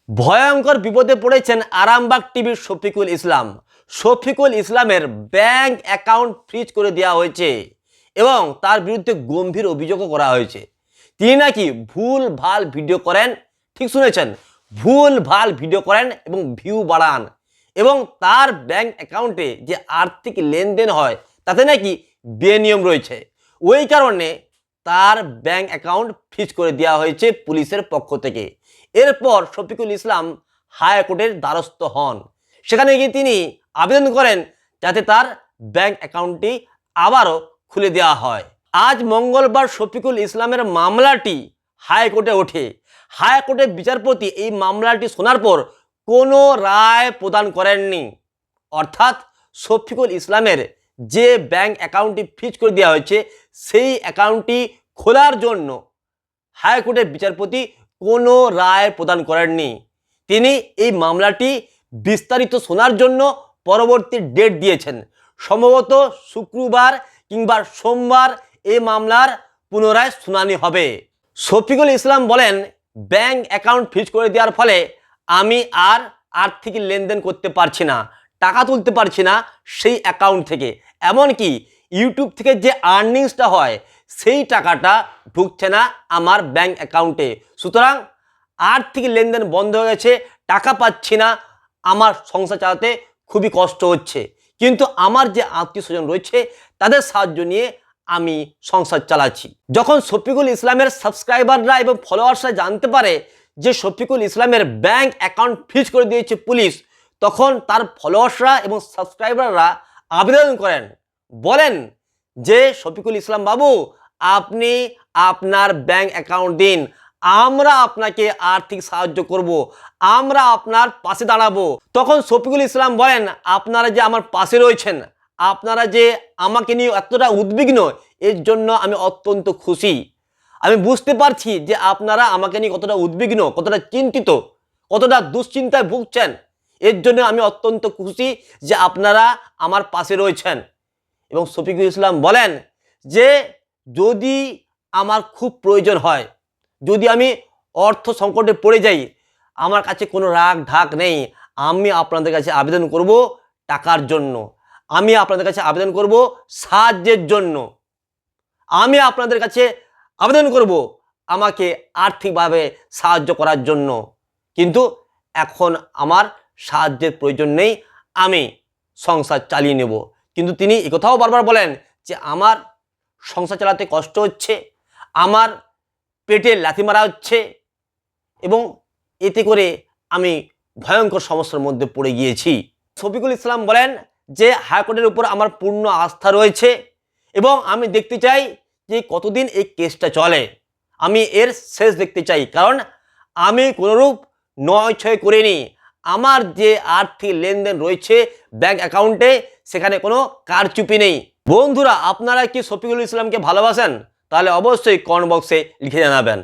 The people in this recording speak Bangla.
ভয়ঙ্কর বিপদে পড়েছেন আরামবাগ টিভির শফিকুল ইসলাম। শফিকুল ইসলামের ব্যাংক অ্যাকাউন্ট ফ্রিজ করে দেওয়া হয়েছে এবং তার বিরুদ্ধে গম্ভীর অভিযোগও করা হয়েছে। তিনি নাকি ভুল ভাল ভিডিও করেন, ঠিক শুনেছেন, ভুল ভাল ভিডিও করেন এবং ভিউ বাড়ান, এবং তার ব্যাংক অ্যাকাউন্টে যে আর্থিক লেনদেন হয় তাতে নাকি বেনিয়ম রয়েছে। ওই কারণে তার ব্যাংক অ্যাকাউন্ট ফ্রিজ করে দেওয়া হয়েছে পুলিশের পক্ষ থেকে। এরপর শফিকুল ইসলাম হাইকোর্টের দ্বারস্থ হন। সেখানে গিয়ে তিনি আবেদন করেন যাতে তার ব্যাংক অ্যাকাউন্টটি আবারও খুলে দেওয়া হয়। আজ মঙ্গলবার শফিকুল ইসলামের মামলাটি হাইকোর্টে ওঠে। হাইকোর্টের বিচারপতি এই মামলাটি শোনার পর কোনো রায় প্রদান করেননি। অর্থাৎ শফিকুল ইসলামের যে ব্যাংক অ্যাকাউন্টটি ফ্রিজ করে দেওয়া হয়েছে সেই অ্যাকাউন্টটি খোলার জন্য হাইকোর্টের বিচারপতি কোনো রায় প্রদান করেননি। তিনি এই মামলাটি বিস্তারিত শোনার জন্য পরবর্তী ডেট দিয়েছেন। সম্ভবত শুক্রবার কিংবা সোমবার এই মামলার পুনরায় শুনানি হবে। শফিকুল ইসলাম বলেন, ব্যাংক অ্যাকাউন্ট ফ্রিজ করে দেওয়ার ফলে আমি আর আর্থিক লেনদেন করতে পারছি না, টাকা তুলতে পারছি না সেই অ্যাকাউন্ট থেকে। এমনকি ইউটিউব থেকে যে আর্নিংসটা হয় সেই টাকাটা ঢুকছে না আমার ব্যাংক অ্যাকাউন্টে। সুতরাং আর্থিক লেনদেন বন্ধ হয়ে গেছে, টাকা পাচ্ছি না, আমার সংসার চালাতে খুবই কষ্ট হচ্ছে। কিন্তু আমার যে আত্মীয় স্বজন রয়েছে তাদের সাহায্য নিয়ে আমি সংসার চালাচ্ছি। যখন শফিকুল ইসলামের সাবস্ক্রাইবাররা এবং ফলোয়ার্সরা জানতে পারে যে শফিকুল ইসলামের ব্যাংক অ্যাকাউন্ট ফ্রিজ করে দিয়েছে পুলিশ, তখন তার ফলোয়ার্সরা এবং সাবস্ক্রাইবাররা আবেদন করেন, বলেন যে শফিকুল ইসলাম বাবু, আপনি আপনার ব্যাংক অ্যাকাউন্ট দিন, আমরা আপনাকে আর্থিক সাহায্য করব, আমরা আপনার পাশে দাঁড়াবো। তখন শফিকুল ইসলাম বলেন, আপনারা যে আমার পাশে রয়েছেন, আপনারা যে আমাকে নিয়ে এতটা উদ্বিগ্ন, এর জন্য আমি অত্যন্ত খুশি। আমি বুঝতে পারছি যে আপনারা আমাকে নিয়ে কতটা উদ্বিগ্ন, কতটা চিন্তিত, কতটা দুশ্চিন্তায় ভুগছেন। এর জন্য আমি অত্যন্ত খুশি যে আপনারা আমার পাশে রয়েছেন। এবং শফিকুল ইসলাম বলেন যে যদি আমার খুব প্রয়োজন হয়, যদি আমি অর্থ সংকটে পড়ে যাই, আমার কাছে কোনো রাগ ঢাক নেই, আমি আপনাদের কাছে আবেদন করব টাকার জন্য, আমি আপনাদের কাছে আবেদন করব সাহায্যের জন্য, আমি আপনাদের কাছে আবেদন করব আমাকে আর্থিকভাবে সাহায্য করার জন্য। কিন্তু এখন আমার সাহায্যের প্রয়োজন নেই, আমি সংসার চালিয়ে নেব। কিন্তু তিনি একথাও বারবার বলেন যে আমার সংসার চালাতে কষ্ট হচ্ছে, আমার পেটে লাথি মারা হচ্ছে এবং এতে করে আমি ভয়ঙ্কর সমস্যার মধ্যে পড়ে গিয়েছি। শফিকুল ইসলাম বলেন যে হাইকোর্টের উপর আমার পূর্ণ আস্থা রয়েছে এবং আমি দেখতে চাই যে কতদিন এই কেসটা চলে, আমি এর শেষ দেখতে চাই। কারণ আমি কোনোরূপ নয় ছয় করিনি, আমার যে আর্থিক লেনদেন রয়েছে ব্যাংক অ্যাকাউন্টে সেখানে কোনো কারচুপি নেই। বন্ধুরা, আপনারা কি শফিকুল ইসলামকে ভালোবাসেন? তাহলে অবশ্যই কমেন্ট বক্সে লিখে জানাবেন।